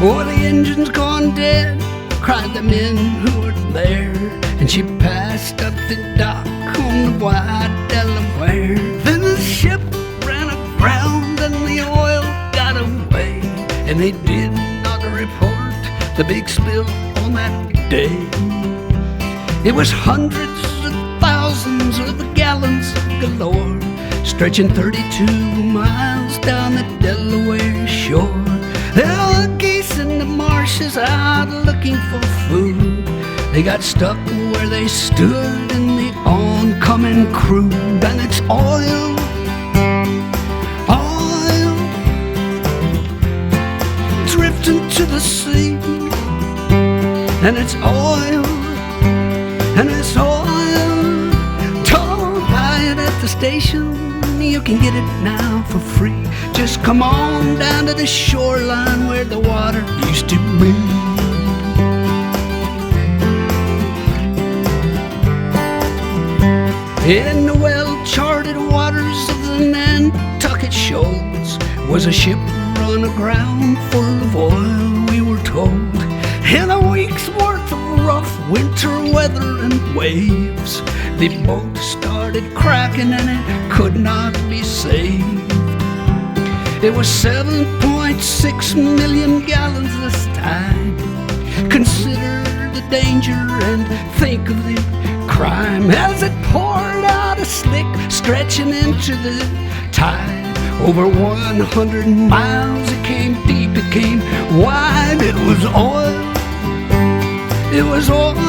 Oh, the engine's gone dead, cried the men who were there, and she passed up the dock on the wide Delaware. Then the ship ran aground and the oil got away, and they did not report the big spill on that day. It was hundreds of thousands of gallons galore, stretching 32 miles down the Delaware shore. There were geese in the marshes out looking for food. They got stuck where they stood in the oncoming crude. And it's oil, oil, drifting to the sea. And it's oil, and it's oil. Don't buy it at the station, you can get it now for free. Just come on down to the shoreline where the water used to be. In the well-charted waters of the Nantucket shoals was a ship run aground full of oil, we were told. In a week's worth of rough winter weather and waves, the boat started cracking and it could not be saved. It was 7.6 million gallons this time. Consider the danger and think of the crime as it poured out a slick, stretching into the tide. Over 100 miles, it came deep, it came wide. It was oil, it was oil,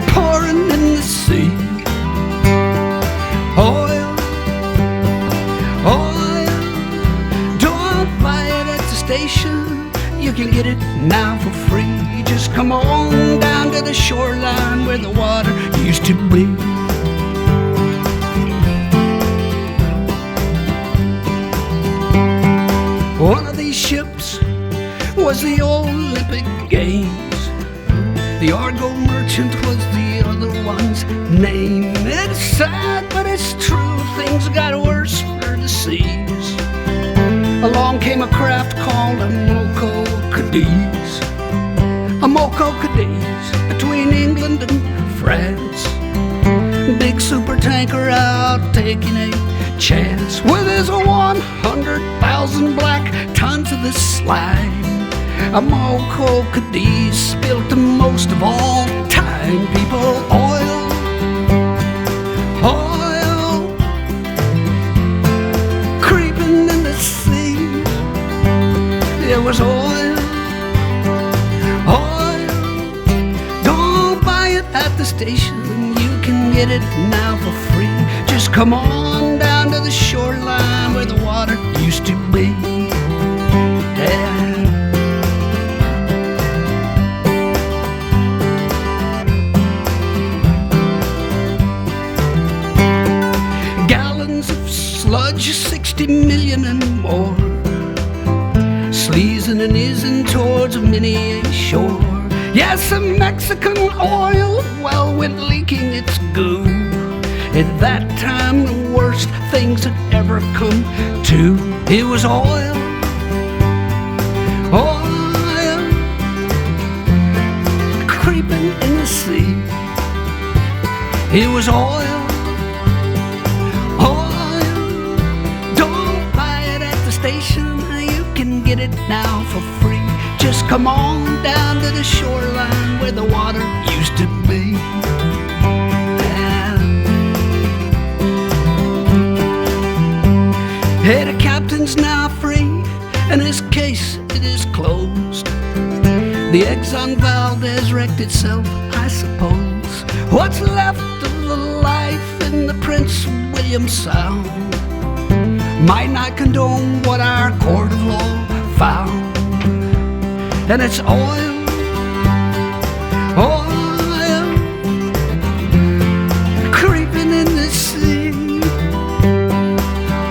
pouring in the sea. Oil, oil, don't buy it at the station, you can get it now for free. Just come on down to the shoreline where the water used to be. One of these ships was the Olympic Games. The Argo Merchant was the other one's name. It's sad, but it's true, things got worse for the seas. Along came a craft called a Moco Cadiz. A Moco Cadiz between England and France. Big super tanker out taking a chance with his 100,000 black tons of the slime. A Moco Cadiz spilled the most of all time, people. Oil, oil, creeping in the sea. It was oil, oil. Don't buy it at the station, you can get it now for free. Just come on down to the shoreline where the water used to be. Yeah. Gallons of sludge, 60 million and more, sleazing and easing towards many a shore. Yes, some Mexican oil well went leaking its goo. At that time, the worst things had ever come to. It was oil, oil, creeping in the sea. It was oil, oil. Don't buy it at the station, you can get it now for free. Just come on down to the shoreline where the water used to be. Hey, the captain's now free, and his case, it is closed. The Exxon Valdez wrecked itself, I suppose. What's left of the life in the Prince William Sound might not condone what our court of law found. And it's oil, oil, creeping in the sea.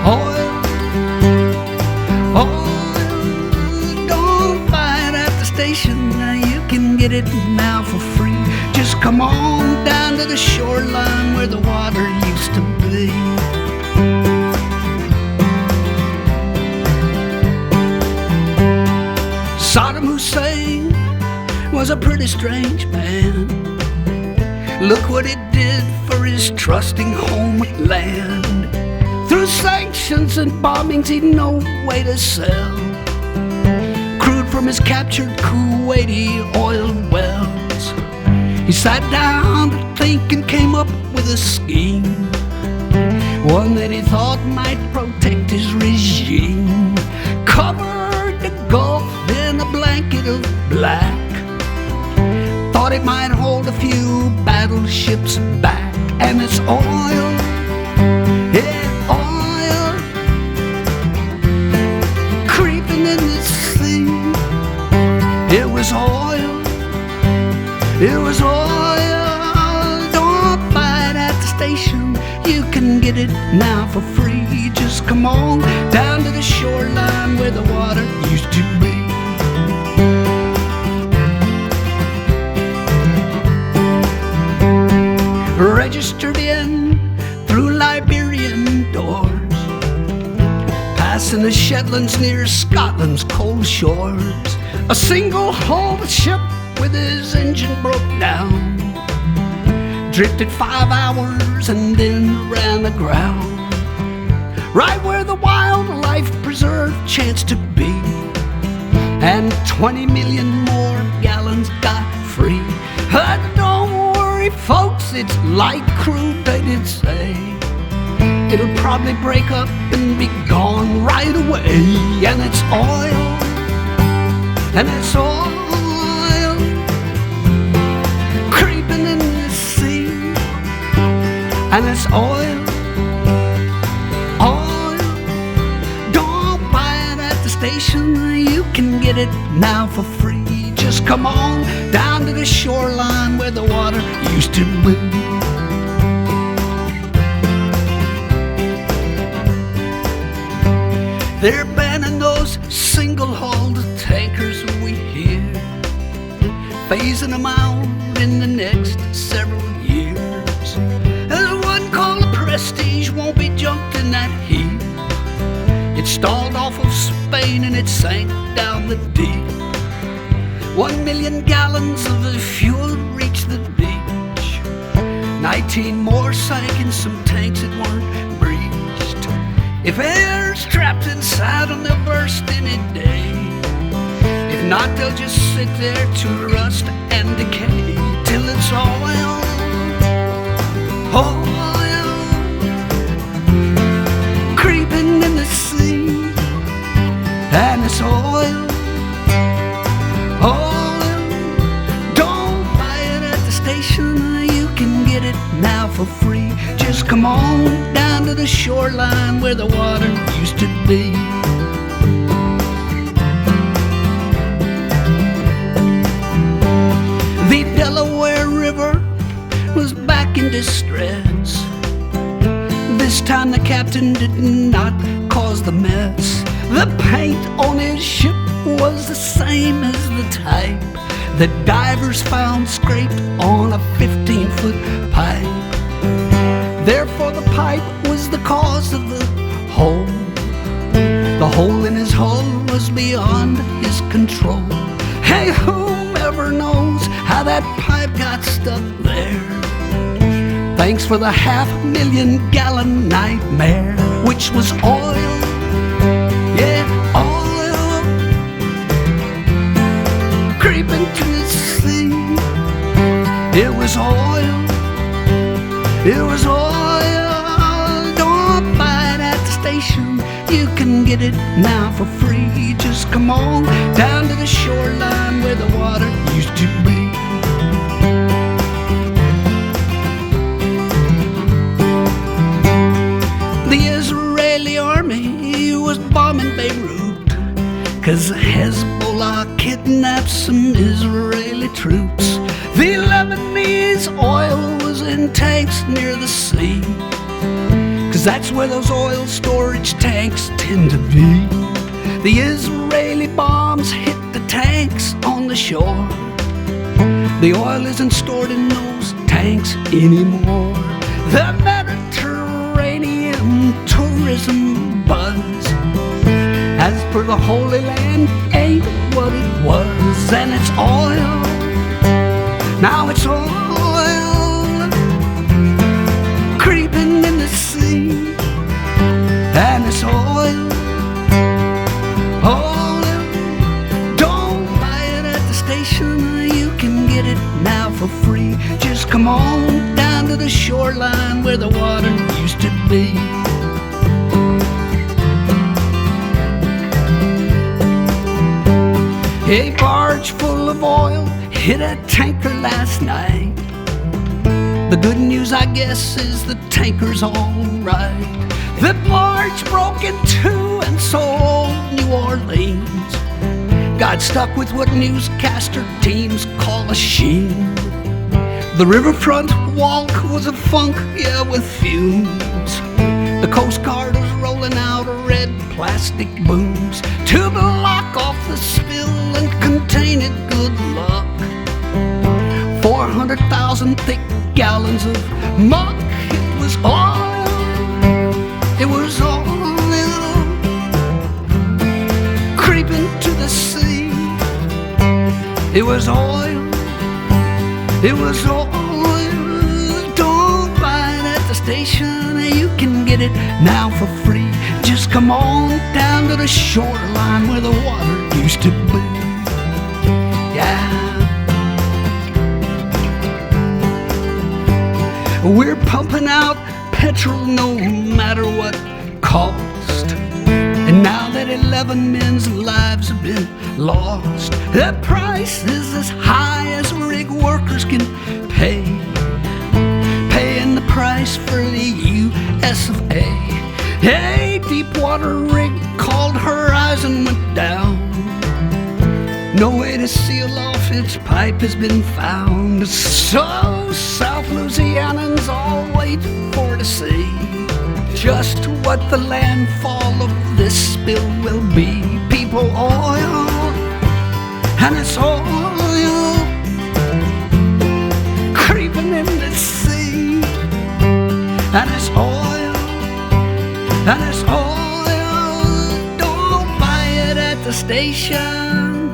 Oil, oil, don't buy it at the station, you can get it now for free. Just come on down to the shoreline where the water used to be. was a pretty strange man. Look what it did for his trusting homeland. Through sanctions and bombings he'd no way to sell crude from his captured Kuwaiti oil wells. He sat down to think and came up with a scheme, one that he thought might protect his regime. Covered the Gulf in a blanket of black, thought it might hold a few battleships back. And it's oil, yeah, oil, creeping in the sea. It was oil, it was oil. Don't buy it at the station, you can get it now for free. Just come on down to the shoreline where the water used to be. Registered in through Liberian doors, passing the Shetlands near Scotland's cold shores. A single-hulled ship with his engine broke down, drifted 5 hours and then ran aground, right where the wildlife preserve chanced to be, and 20 million more gallons got free. Don't worry, folks, it's light crude, they did say. It'll probably break up and be gone right away. And it's oil, and it's oil, creeping in the sea. And it's oil, oil. Don't buy it at the station, you can get it now for free. Just come on down to the shoreline where the water used to be. They're banning those single-hulled tankers we hear, phasing them out in the next several years. There's one called the Prestige, won't be junked in that heat. It stalled off of Spain and it sank down the deep. 1 million gallons of the fuel reached the beach. 19 more sank in some tanks that weren't breached. If air's trapped inside them, they'll burst any day. If not, they'll just sit there to rust and decay till it's oil, oil, creeping in the sea. And it's oil, oil. Don't buy it at the station, you can get it now for free. Just come on down to the shoreline where the water used to be. The Delaware River was back in distress. This time the captain did not cause the mess. The paint on his ship was the same as the type that divers found scraped on a 15-foot pipe. Therefore the pipe was the cause of the hole. The hole in his hull was beyond his control. Hey, whomever knows how that pipe got stuck there? Thanks for the 500,000 gallon nightmare, which was oil, yeah, oil, creeping to the sea. It was oil, it was oil. Don't buy it at the station, you can get it now for free. Just come on down to the shoreline where the water used to be. The Israeli army was bombing Beirut 'cause Hezbollah kidnapped some Israeli troops. The Lebanese oil was in tanks near the sea, 'cause that's where those oil storage tanks tend to be. The Israeli bombs hit the tanks on the shore. The oil isn't stored in those tanks anymore. The Mediterranean tourism buzz, as per the Holy Land, ain't what it was. And it's oil, Now it's oil creeping in the sea, and it's oil. Don't buy it at the station, you can get it now for free. Just come on down to the shoreline where the water used to be. A barge full of oil hit a tanker last night. The good news, I guess, is the tanker's all right. The barge broke in two, and so old New Orleans got stuck with what newscaster teams call a sheen. The riverfront walk was a funk, yeah, with fumes. The Coast Guard was rolling out red plastic booms to block off the spill and contain it, good luck. 400,000 thick gallons of muck. It was oil. It was oil creeping to the sea. It was oil. It was oil. Don't buy it at the station, you can get it now for free. Just come on down to the shoreline where the water used to be. Yeah. We're pumping out petrol no matter what cost. And now that 11 men's lives have been lost, the price is as high as rig workers can pay. Paying the price for the US of A. A deep water rig called Horizon went down. No way to seal off its pipe has been found. So South Louisianans all wait for to see just what the landfall of this spill will be. People, oil, and it's oil creeping in the sea, and it's oil, and it's oil. Don't buy it at the station,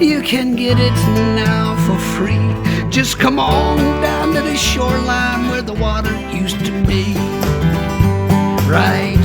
you can get it now for free. Just come on down to the shoreline where the water used to be. Right.